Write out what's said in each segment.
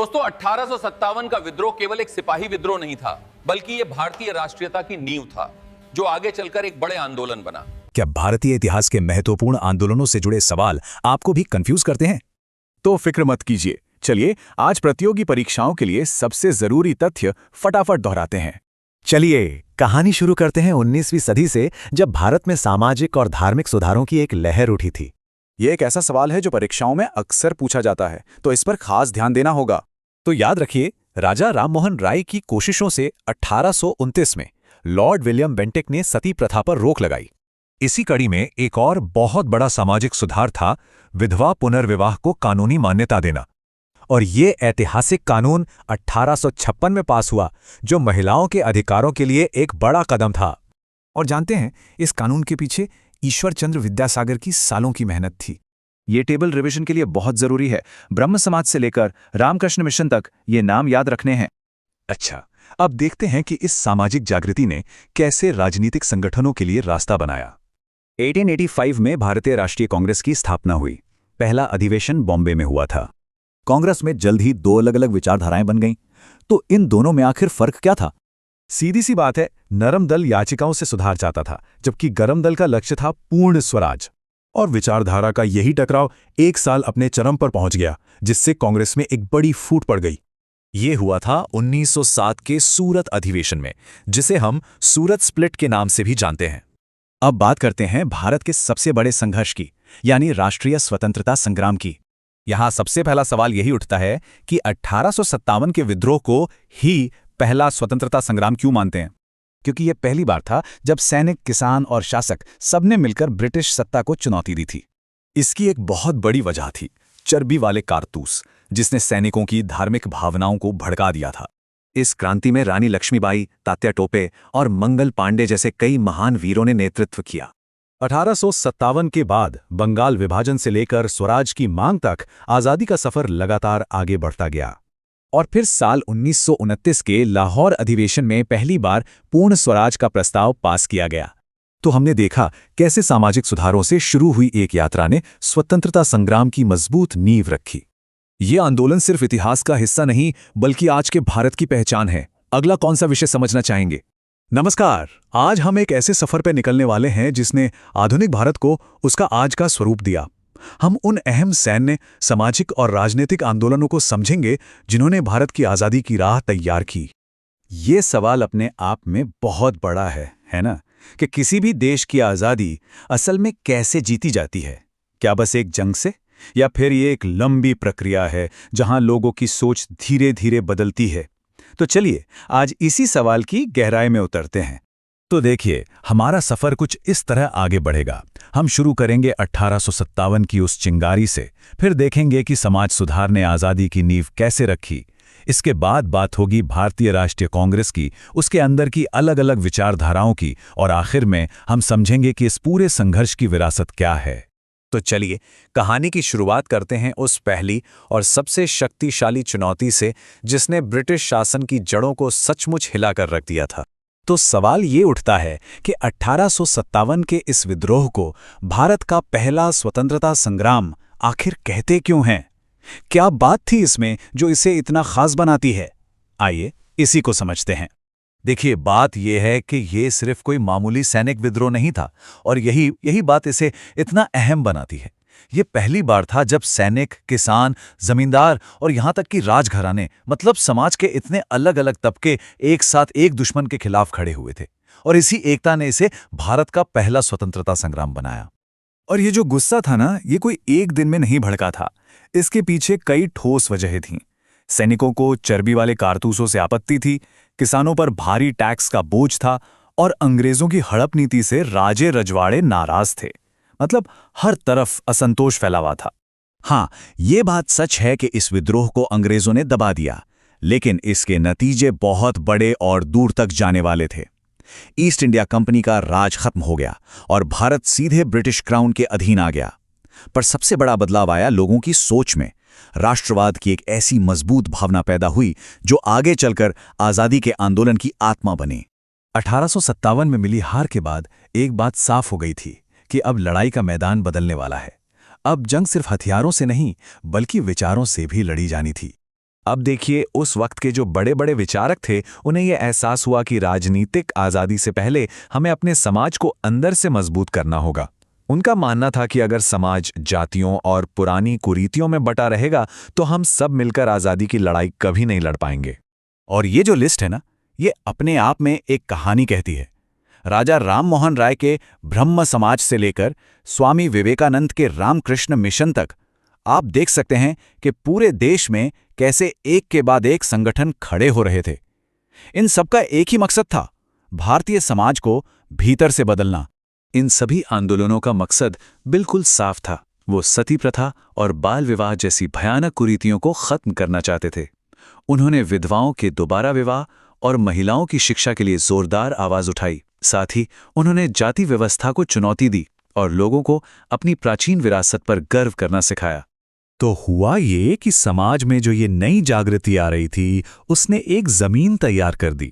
दोस्तों 1857 का विद्रोह केवल एक सिपाही विद्रोह नहीं था, बल्कि यह भारतीय राष्ट्रीयता की नींव था, जो आगे चलकर एक बड़े आंदोलन बना। क्या भारतीय इतिहास के महत्वपूर्ण आंदोलनों से जुड़े सवाल आपको भी कंफ्यूज करते हैं? तो फिक्र मत कीजिए, चलिए आज प्रतियोगी परीक्षाओं के लिए सबसे जरूरी तथ्य फटाफट दोहराते हैं। चलिए कहानी शुरू करते हैं 19वीं सदी से, जब भारत में सामाजिक और धार्मिक सुधारों की एक लहर उठी थी। ये एक ऐसा सवाल है जो परीक्षाओं में अक्सर पूछा जाता है, तो इस पर खास ध्यान देना होगा। तो याद रखिए, राजा राममोहन राय की कोशिशों से 1829 में लॉर्ड विलियम बेंटिक ने सती प्रथा पर रोक लगाई। इसी कड़ी में एक और बहुत बड़ा सामाजिक सुधार था विधवा पुनर्विवाह को कानूनी मान्यता देना। और ये ऐतिहासिक कानून 1856 में पास हुआ, जो महिलाओं के अधिकारों के लिए एक बड़ा कदम था। और जानते हैं, इस कानून के पीछे ईश्वर चंद्र विद्यासागर की सालों की मेहनत थी। ये टेबल रिवीजन के लिए बहुत जरूरी है। ब्रह्म समाज से लेकर रामकृष्ण मिशन तक ये नाम याद रखने हैं। अच्छा, अब देखते हैं कि इस सामाजिक जागृति ने कैसे राजनीतिक संगठनों के लिए रास्ता बनाया। 1885 में भारतीय राष्ट्रीय कांग्रेस की स्थापना हुई। पहला अधिवेशन बॉम्बे में हुआ था। कांग्रेस में जल्द ही दो अलग अलग विचारधाराएं बन गईं। तो इन दोनों में आखिर फर्क क्या था? सीधी सी बात है, नरम दल याचिकाओं से सुधार चाहता था, जबकि गरम दल का लक्ष्य था पूर्ण स्वराज। और विचारधारा का यही टकराव एक साल अपने चरम पर पहुंच गया, जिससे कांग्रेस में एक बड़ी फूट पड़ गई। ये हुआ था 1907 के सूरत अधिवेशन में, जिसे हम सूरत स्प्लिट के नाम से भी जानते हैं। अब बात करते हैं भारत के सबसे बड़े संघर्ष की, यानी राष्ट्रीय स्वतंत्रता संग्राम की। यहां सबसे पहला सवाल यही उठता है कि 1857 के विद्रोह को ही पहला स्वतंत्रता संग्राम क्यों मानते हैं? क्योंकि यह पहली बार था जब सैनिक, किसान और शासक सबने मिलकर ब्रिटिश सत्ता को चुनौती दी थी। इसकी एक बहुत बड़ी वजह थी चर्बी वाले कारतूस, जिसने सैनिकों की धार्मिक भावनाओं को भड़का दिया था। इस क्रांति में रानी लक्ष्मीबाई, तात्या टोपे और मंगल पांडे जैसे कई महान वीरों ने नेतृत्व किया। 1857 के बाद बंगाल विभाजन से लेकर स्वराज की मांग तक आजादी का सफर लगातार आगे बढ़ता गया। और फिर साल 1929 के लाहौर अधिवेशन में पहली बार पूर्ण स्वराज का प्रस्ताव पास किया गया। तो हमने देखा कैसे सामाजिक सुधारों से शुरू हुई एक यात्रा ने स्वतंत्रता संग्राम की मजबूत नींव रखी। ये आंदोलन सिर्फ इतिहास का हिस्सा नहीं, बल्कि आज के भारत की पहचान है। अगला कौन सा विषय समझना चाहेंगे? नमस्कार, आज हम एक ऐसे सफर पर निकलने वाले हैं जिसने आधुनिक भारत को उसका आज का स्वरूप दिया। हम उन अहम सैन्य, सामाजिक और राजनीतिक आंदोलनों को समझेंगे जिन्होंने भारत की आज़ादी की राह तैयार की। ये सवाल अपने आप में बहुत बड़ा है ना? कि किसी भी देश की आज़ादी असल में कैसे जीती जाती है? क्या बस एक जंग से, या फिर ये एक लंबी प्रक्रिया है जहां लोगों की सोच धीरे धीरे बदलती है? तो चलिए आज इसी सवाल की गहराई में उतरते हैं। तो देखिए, हमारा सफर कुछ इस तरह आगे बढ़ेगा। हम शुरू करेंगे 1857 की उस चिंगारी से, फिर देखेंगे कि समाज सुधार ने आज़ादी की नींव कैसे रखी। इसके बाद बात होगी भारतीय राष्ट्रीय कांग्रेस की, उसके अंदर की अलग अलग विचारधाराओं की, और आखिर में हम समझेंगे कि इस पूरे संघर्ष की विरासत क्या है। तो चलिए कहानी की शुरुआत करते हैं उस पहली और सबसे शक्तिशाली चुनौती से, जिसने ब्रिटिश शासन की जड़ों को सचमुच हिलाकर रख दिया था। तो सवाल ये उठता है कि 1857 के इस विद्रोह को भारत का पहला स्वतंत्रता संग्राम आखिर कहते क्यों हैं? क्या बात थी इसमें जो इसे इतना खास बनाती है? आइए इसी को समझते हैं। देखिए, बात यह है कि ये सिर्फ कोई मामूली सैनिक विद्रोह नहीं था, और यही बात इसे इतना अहम बनाती है। ये पहली बार था जब सैनिक, किसान, जमींदार और यहाँ तक कि राजघराने, मतलब समाज के इतने अलग अलग तबके एक साथ एक दुश्मन के खिलाफ खड़े हुए थे। और इसी एकता ने इसे भारत का पहला स्वतंत्रता संग्राम बनाया। और ये जो गुस्सा था ना, ये कोई एक दिन में नहीं भड़का था। इसके पीछे कई ठोस वजहें थीं। सैनिकों को चर्बी वाले कारतूसों से आपत्ति थी, किसानों पर भारी टैक्स का बोझ था, और अंग्रेजों की हड़प नीति से राजे रजवाड़े नाराज थे। मतलब हर तरफ असंतोष फैला हुआ था। हाँ, ये बात सच है कि इस विद्रोह को अंग्रेजों ने दबा दिया, लेकिन इसके नतीजे बहुत बड़े और दूर तक जाने वाले थे। ईस्ट इंडिया कंपनी का राज खत्म हो गया और भारत सीधे ब्रिटिश क्राउन के अधीन आ गया। पर सबसे बड़ा बदलाव आया लोगों की सोच में। राष्ट्रवाद की एक ऐसी मजबूत भावना पैदा हुई जो आगे चलकर आज़ादी के आंदोलन की आत्मा बनी। 1857 में मिली हार के बाद एक बात साफ हो गई थी कि अब लड़ाई का मैदान बदलने वाला है। अब जंग सिर्फ हथियारों से नहीं, बल्कि विचारों से भी लड़ी जानी थी। अब देखिए, उस वक्त के जो बड़े बड़े विचारक थे, उन्हें यह एहसास हुआ कि राजनीतिक आज़ादी से पहले हमें अपने समाज को अंदर से मजबूत करना होगा। उनका मानना था कि अगर समाज जातियों और पुरानी कुरीतियों में बटा रहेगा तो हम सब मिलकर आज़ादी की लड़ाई कभी नहीं लड़ पाएंगे। और ये जो लिस्ट है ना, ये अपने आप में एक कहानी कहती है। राजा राम मोहन राय के ब्रह्म समाज से लेकर स्वामी विवेकानंद के रामकृष्ण मिशन तक आप देख सकते हैं कि पूरे देश में कैसे एक के बाद एक संगठन खड़े हो रहे थे। इन सबका एक ही मकसद था, भारतीय समाज को भीतर से बदलना। इन सभी आंदोलनों का मकसद बिल्कुल साफ था। वो सती प्रथा और बाल विवाह जैसी भयानक कुरीतियों को खत्म करना चाहते थे। उन्होंने विधवाओं के दोबारा विवाह और महिलाओं की शिक्षा के लिए जोरदार आवाज उठाई। साथ ही उन्होंने जाति व्यवस्था को चुनौती दी और लोगों को अपनी प्राचीन विरासत पर गर्व करना सिखाया। तो हुआ ये कि समाज में जो ये नई जागृति आ रही थी, उसने एक जमीन तैयार कर दी।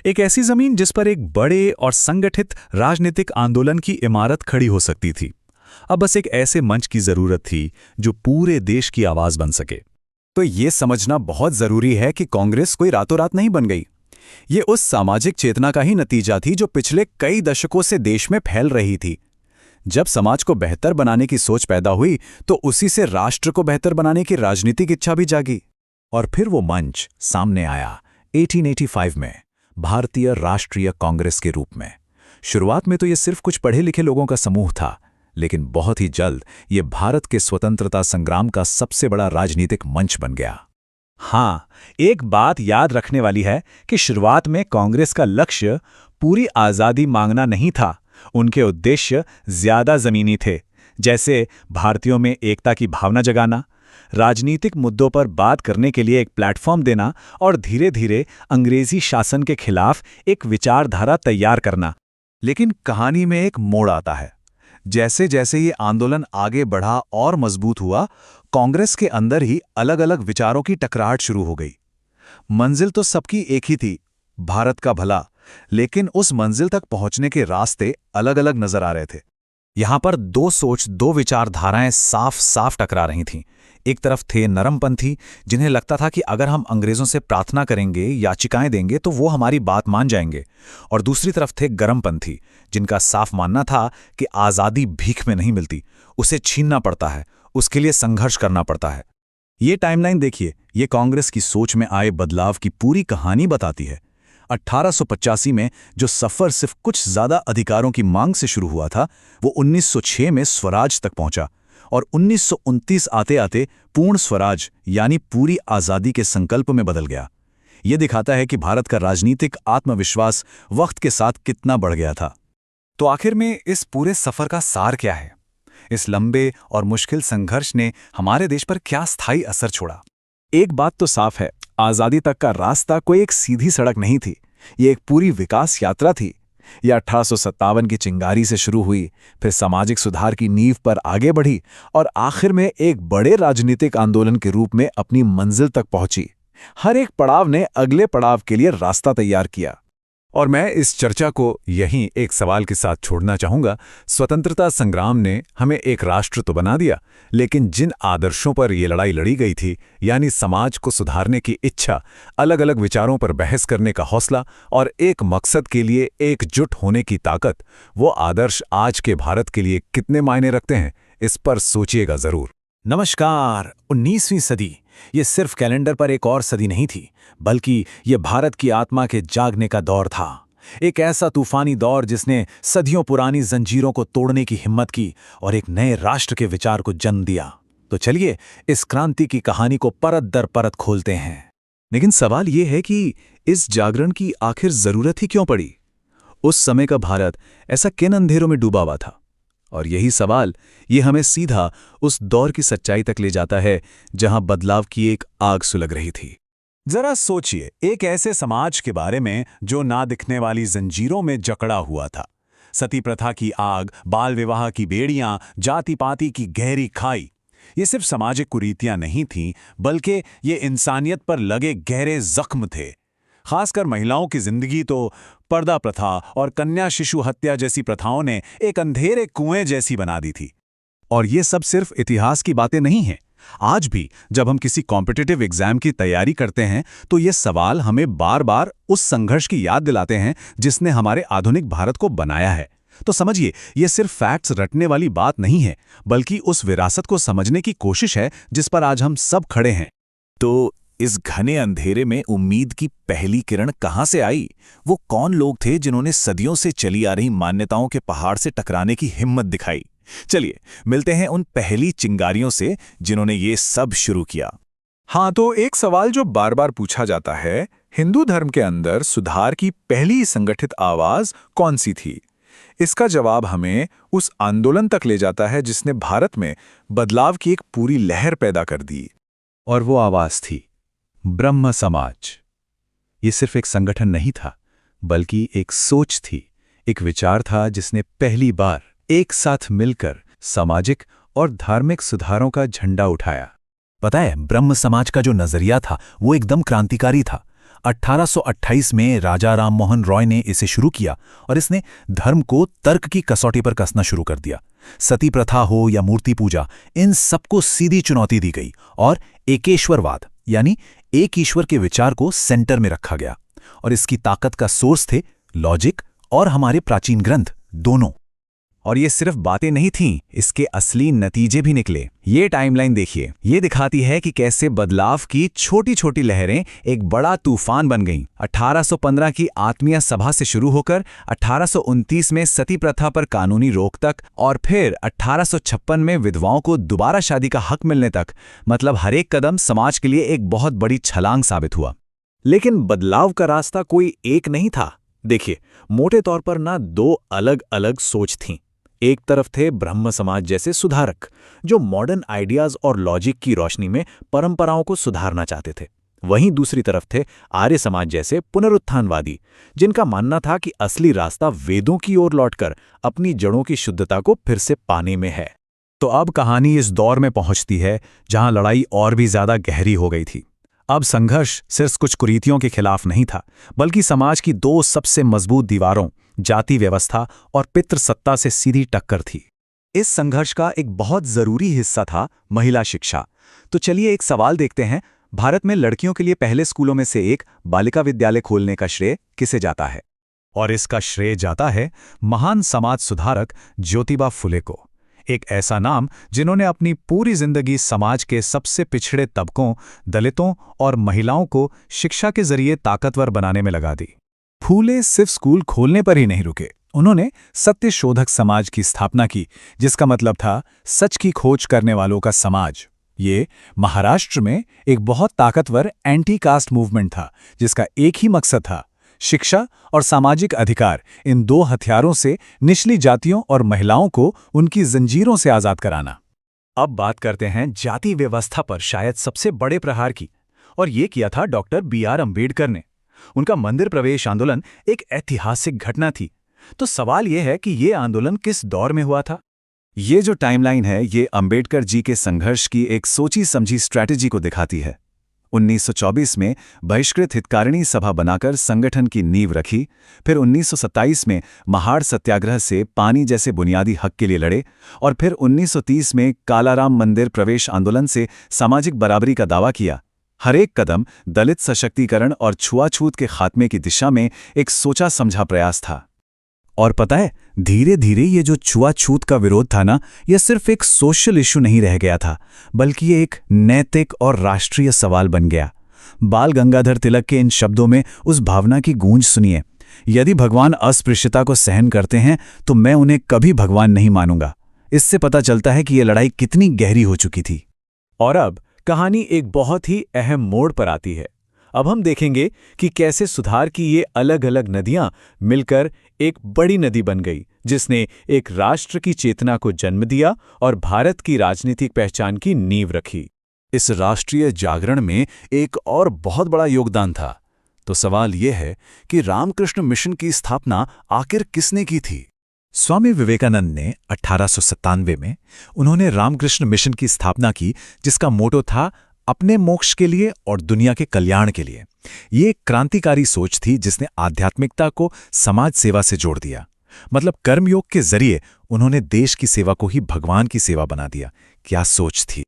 एक ऐसी जमीन जिस पर एक बड़े और संगठित राजनीतिक आंदोलन की इमारत खड़ी हो सकती थी। अब बस एक ऐसे मंच की जरूरत थी जो पूरे देश की आवाज बन सके। तो ये समझना बहुत जरूरी है कि कांग्रेस कोई रातों रात नहीं बन गई। ये उस सामाजिक चेतना का ही नतीजा थी जो पिछले कई दशकों से देश में फैल रही थी। जब समाज को बेहतर बनाने की सोच पैदा हुई तो उसी से राष्ट्र को बेहतर बनाने की राजनीतिक इच्छा भी जागी। और फिर वो मंच सामने आया 1885 में, भारतीय राष्ट्रीय कांग्रेस के रूप में। शुरुआत में तो ये सिर्फ कुछ पढ़े लिखे लोगों का समूह था, लेकिन बहुत ही जल्द ये भारत के स्वतंत्रता संग्राम का सबसे बड़ा राजनीतिक मंच बन गया। हाँ, एक बात याद रखने वाली है कि शुरुआत में कांग्रेस का लक्ष्य पूरी आज़ादी मांगना नहीं था। उनके उद्देश्य ज्यादा जमीनी थे, जैसे भारतीयों में एकता की भावना जगाना, राजनीतिक मुद्दों पर बात करने के लिए एक प्लेटफॉर्म देना और धीरे धीरे अंग्रेजी शासन के खिलाफ एक विचारधारा तैयार करना। लेकिन कहानी में एक मोड़ आता है। जैसे जैसे ये आंदोलन आगे बढ़ा और मजबूत हुआ, कांग्रेस के अंदर ही अलग अलग विचारों की टकराहट शुरू हो गई। मंजिल तो सबकी एक ही थी, भारत का भला, लेकिन उस मंजिल तक पहुंचने के रास्ते अलग अलग नजर आ रहे थे। यहां पर दो सोच, दो विचारधाराएं साफ साफ टकरा रही थीं। एक तरफ थे नरमपंथी, जिन्हें लगता था कि अगर हम अंग्रेजों से प्रार्थना करेंगे, याचिकाएं देंगे तो वो हमारी बात मान जाएंगे। और दूसरी तरफ थे गरमपंथी, जिनका साफ मानना था कि आज़ादी भीख में नहीं मिलती, उसे छीनना पड़ता है, उसके लिए संघर्ष करना पड़ता है। ये टाइमलाइन देखिए, ये कांग्रेस की सोच में आए बदलाव की पूरी कहानी बताती है। 1885 में जो सफर सिर्फ कुछ ज्यादा अधिकारों की मांग से शुरू हुआ था, वो 1906 में स्वराज तक पहुंचा और 1929 आते आते पूर्ण स्वराज यानी पूरी आजादी के संकल्प में बदल गया। ये दिखाता है कि भारत का राजनीतिक आत्मविश्वास वक्त के साथ कितना बढ़ गया था। तो आखिर में इस पूरे सफर का सार क्या है? इस लंबे और मुश्किल संघर्ष ने हमारे देश पर क्या स्थायी असर छोड़ा? एक बात तो साफ है, आजादी तक का रास्ता कोई एक सीधी सड़क नहीं थी, ये एक पूरी विकास यात्रा थी। यह 1857 की चिंगारी से शुरू हुई, फिर सामाजिक सुधार की नींव पर आगे बढ़ी और आखिर में एक बड़े राजनीतिक आंदोलन के रूप में अपनी मंजिल तक पहुंची। हर एक पड़ाव ने अगले पड़ाव के लिए रास्ता तैयार किया। और मैं इस चर्चा को यहीं एक सवाल के साथ छोड़ना चाहूंगा। स्वतंत्रता संग्राम ने हमें एक राष्ट्र तो बना दिया, लेकिन जिन आदर्शों पर यह लड़ाई लड़ी गई थी, यानी समाज को सुधारने की इच्छा, अलग अलग विचारों पर बहस करने का हौसला और एक मकसद के लिए एकजुट होने की ताकत, वो आदर्श आज के भारत के लिए कितने मायने रखते हैं, इस पर सोचिएगा जरूर। नमस्कार। 19वीं सदी ये सिर्फ कैलेंडर पर एक और सदी नहीं थी, बल्कि ये भारत की आत्मा के जागने का दौर था। एक ऐसा तूफानी दौर जिसने सदियों पुरानी जंजीरों को तोड़ने की हिम्मत की और एक नए राष्ट्र के विचार को जन्म दिया। तो चलिए इस क्रांति की कहानी को परत दर परत खोलते हैं। लेकिन सवाल ये है कि इस जागरण की आखिर जरूरत ही क्यों पड़ी? उस समय का भारत ऐसा किन अंधेरों में डूबा हुआ था? और यही सवाल ये हमें सीधा उस दौर की सच्चाई तक ले जाता है जहां बदलाव की एक आग सुलग रही थी। जरा सोचिए एक ऐसे समाज के बारे में जो ना दिखने वाली जंजीरों में जकड़ा हुआ था। सती प्रथा की आग, बाल विवाह की बेड़ियां, जाति पाति की गहरी खाई, ये सिर्फ सामाजिक कुरीतियां नहीं थीं, बल्कि ये इंसानियत पर लगे गहरे जख्म थे। खासकर महिलाओं की जिंदगी तो पर्दा प्रथा और कन्या शिशु हत्या जैसी प्रथाओं ने एक अंधेरे कुएं जैसी बना दी थी। और ये सब सिर्फ इतिहास की बातें नहीं हैं, आज भी जब हम किसी कॉम्पिटिटिव एग्जाम की तैयारी करते हैं तो ये सवाल हमें बार बार उस संघर्ष की याद दिलाते हैं जिसने हमारे आधुनिक भारत को बनाया है। तो समझिए, ये सिर्फ फैक्ट्स रटने वाली बात नहीं है, बल्कि उस विरासत को समझने की कोशिश है जिस पर आज हम सब खड़े हैं। तो इस घने अंधेरे में उम्मीद की पहली किरण कहां से आई? वो कौन लोग थे जिन्होंने सदियों से चली आ रही मान्यताओं के पहाड़ से टकराने की हिम्मत दिखाई? चलिए मिलते हैं उन पहली चिंगारियों से जिन्होंने ये सब शुरू किया। हाँ, तो एक सवाल जो बार बार पूछा जाता है, हिंदू धर्म के अंदर सुधार की पहली संगठित आवाज कौन सी थी? इसका जवाब हमें उस आंदोलन तक ले जाता है जिसने भारत में बदलाव की एक पूरी लहर पैदा कर दी। और वो आवाज थी ब्रह्म समाज। ये सिर्फ एक संगठन नहीं था, बल्कि एक सोच थी, एक विचार था जिसने पहली बार एक साथ मिलकर सामाजिक और धार्मिक सुधारों का झंडा उठाया। पता है, ब्रह्म समाज का जो नजरिया था वो एकदम क्रांतिकारी था। 1828 में राजा राम मोहन रॉय ने इसे शुरू किया और इसने धर्म को तर्क की कसौटी पर कसना शुरू कर दिया। सती प्रथा हो या मूर्ति पूजा, इन सबको सीधी चुनौती दी गई और एकेश्वरवाद यानी एक ईश्वर के विचार को सेंटर में रखा गया। और इसकी ताकत का सोर्स थे लॉजिक और हमारे प्राचीन ग्रंथ दोनों। और ये सिर्फ बातें नहीं थीं, इसके असली नतीजे भी निकले। ये टाइमलाइन देखिए, ये दिखाती है कि कैसे बदलाव की छोटी छोटी लहरें एक बड़ा तूफान बन गईं। 1815 की आत्मीय सभा से शुरू होकर 1829 में सती प्रथा पर कानूनी रोक तक, और फिर 1856 में विधवाओं को दोबारा शादी का हक मिलने तक। मतलब हर एक कदम समाज के लिए एक बहुत बड़ी छलांग साबित हुआ। लेकिन बदलाव का रास्ता कोई एक नहीं था। देखिए, मोटे तौर पर ना दो अलग अलग सोच थीं। एक तरफ थे ब्रह्म समाज जैसे सुधारक, जो मॉडर्न आइडियाज और लॉजिक की रोशनी में परंपराओं को सुधारना चाहते थे। वहीं दूसरी तरफ थे आर्य समाज जैसे पुनरुत्थानवादी, जिनका मानना था कि असली रास्ता वेदों की ओर लौटकर अपनी जड़ों की शुद्धता को फिर से पाने में है। तो अब कहानी इस दौर में पहुंचती है जहां लड़ाई और भी ज्यादा गहरी हो गई थी। अब संघर्ष सिर्फ कुछ कुरीतियों के खिलाफ नहीं था, बल्कि समाज की दो सबसे मजबूत दीवारों, जाति व्यवस्था और पितृसत्ता से सीधी टक्कर थी। इस संघर्ष का एक बहुत जरूरी हिस्सा था महिला शिक्षा। तो चलिए एक सवाल देखते हैं, भारत में लड़कियों के लिए पहले स्कूलों में से एक बालिका विद्यालय खोलने का श्रेय किसे जाता है? और इसका श्रेय जाता है महान समाज सुधारक ज्योतिबा फुले को। एक ऐसा नाम जिन्होंने अपनी पूरी जिंदगी समाज के सबसे पिछड़े तबकों, दलितों और महिलाओं को शिक्षा के जरिए ताकतवर बनाने में लगा दी। फूले सिर्फ स्कूल खोलने पर ही नहीं रुके, उन्होंने सत्य शोधक समाज की स्थापना की, जिसका मतलब था सच की खोज करने वालों का समाज। ये महाराष्ट्र में एक बहुत ताकतवर एंटी कास्ट मूवमेंट था, जिसका एक ही मकसद था शिक्षा और सामाजिक अधिकार। इन दो हथियारों से निचली जातियों और महिलाओं को उनकी जंजीरों से आजाद कराना। अब बात करते हैं जाति व्यवस्था पर शायद सबसे बड़े प्रहार की, और ये किया था डॉक्टर बी.आर. अम्बेडकर ने। उनका मंदिर प्रवेश आंदोलन एक ऐतिहासिक घटना थी। तो सवाल यह है कि ये आंदोलन किस दौर में हुआ था? ये जो टाइमलाइन है, ये अंबेडकर जी के संघर्ष की एक सोची समझी स्ट्रैटेजी को दिखाती है। 1924 में बहिष्कृत हितकारिणी सभा बनाकर संगठन की नींव रखी। फिर 1927 में महाड़ सत्याग्रह से पानी जैसे बुनियादी हक के लिए लड़े, और फिर 1930 में कालाराम मंदिर प्रवेश आंदोलन से सामाजिक बराबरी का दावा किया। हर एक कदम दलित सशक्तिकरण और छुआछूत के खात्मे की दिशा में एक सोचा समझा प्रयास था। और पता है, धीरे धीरे ये जो छुआछूत का विरोध था ना, यह सिर्फ एक सोशल इशू नहीं रह गया था, बल्कि ये एक नैतिक और राष्ट्रीय सवाल बन गया। बाल गंगाधर तिलक के इन शब्दों में उस भावना की गूंज सुनिए, यदि भगवान अस्पृश्यता को सहन करते हैं तो मैं उन्हें कभी भगवान नहीं मानूंगा। इससे पता चलता है कि यह लड़ाई कितनी गहरी हो चुकी थी। और अब कहानी एक बहुत ही अहम मोड़ पर आती है। अब हम देखेंगे कि कैसे सुधार की ये अलग अलग नदियां मिलकर एक बड़ी नदी बन गई, जिसने एक राष्ट्र की चेतना को जन्म दिया और भारत की राजनीतिक पहचान की नींव रखी। इस राष्ट्रीय जागरण में एक और बहुत बड़ा योगदान था। तो सवाल यह है कि रामकृष्ण मिशन की स्थापना आखिर किसने की थी? स्वामी विवेकानंद ने 1897 में उन्होंने रामकृष्ण मिशन की स्थापना की, जिसका मोटो था अपने मोक्ष के लिए और दुनिया के कल्याण के लिए। ये एक क्रांतिकारी सोच थी जिसने आध्यात्मिकता को समाज सेवा से जोड़ दिया। मतलब कर्मयोग के जरिए उन्होंने देश की सेवा को ही भगवान की सेवा बना दिया। क्या सोच थी!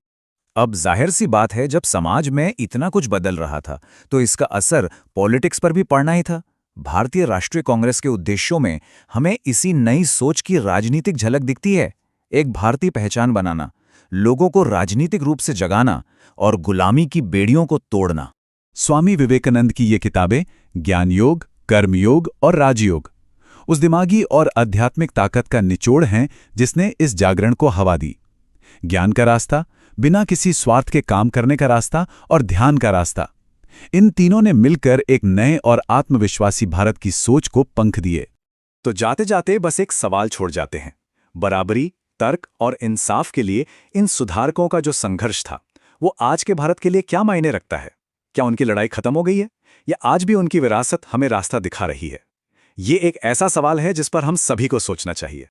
अब जाहिर सी बात है, जब समाज में इतना कुछ बदल रहा था तो इसका असर पॉलिटिक्स पर भी पड़ना ही था। भारतीय राष्ट्रीय कांग्रेस के उद्देश्यों में हमें इसी नई सोच की राजनीतिक झलक दिखती है। एक भारतीय पहचान बनाना, लोगों को राजनीतिक रूप से जगाना और गुलामी की बेड़ियों को तोड़ना। स्वामी विवेकानंद की ये किताबें ज्ञान योग, कर्मयोग और राजयोग उस दिमागी और आध्यात्मिक ताकत का निचोड़ हैं जिसने इस जागरण को हवा दी। ज्ञान का रास्ता, बिना किसी स्वार्थ के काम करने का रास्ता और ध्यान का रास्ता, इन तीनों ने मिलकर एक नए और आत्मविश्वासी भारत की सोच को पंख दिए। तो जाते जाते बस एक सवाल छोड़ जाते हैं। बराबरी, तर्क और इंसाफ के लिए इन सुधारकों का जो संघर्ष था, वो आज के भारत के लिए क्या मायने रखता है? क्या उनकी लड़ाई खत्म हो गई है या आज भी उनकी विरासत हमें रास्ता दिखा रही है? ये एक ऐसा सवाल है जिस पर हम सभी को सोचना चाहिए।